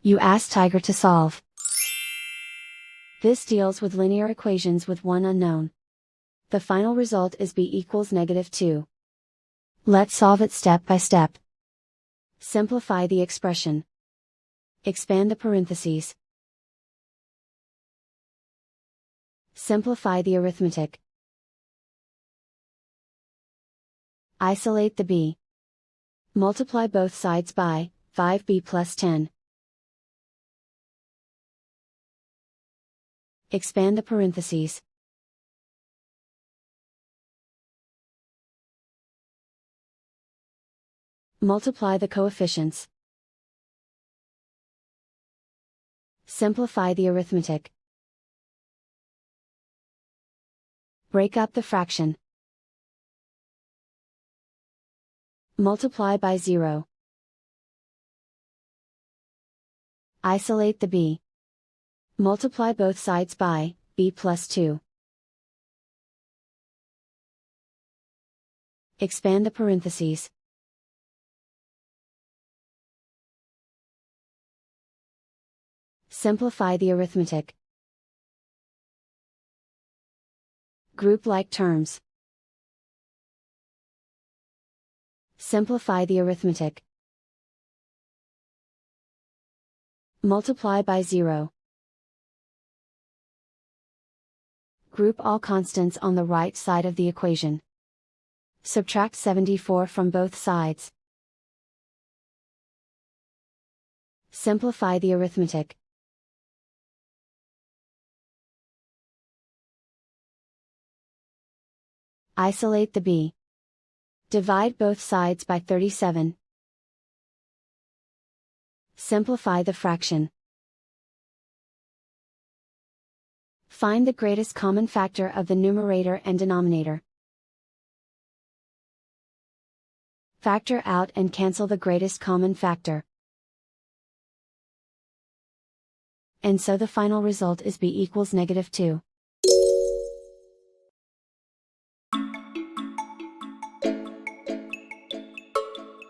You ask Tiger to solve. This deals with linear equations with one unknown. The final result is b equals -2. Let's solve it step by step. Simplify the expression. Expand the parentheses. Simplify the arithmetic. Isolate the b. Multiply both sides by 5b plus 10. Expand the parentheses. Multiply the coefficients. Simplify the arithmetic. Break up the fraction. Multiply by 0. Isolate the b. Multiply both sides by b plus 2. Expand the parentheses. Simplify the arithmetic. Group like terms. Simplify the arithmetic. Multiply by 0. Group all constants on the right side of the equation. Subtract 74 from both sides. Simplify the arithmetic. Isolate the b. Divide both sides by 37. Simplify the fraction. Find the greatest common factor of the numerator and denominator. Factor out and cancel the greatest common factor. And so the final result is b equals -2.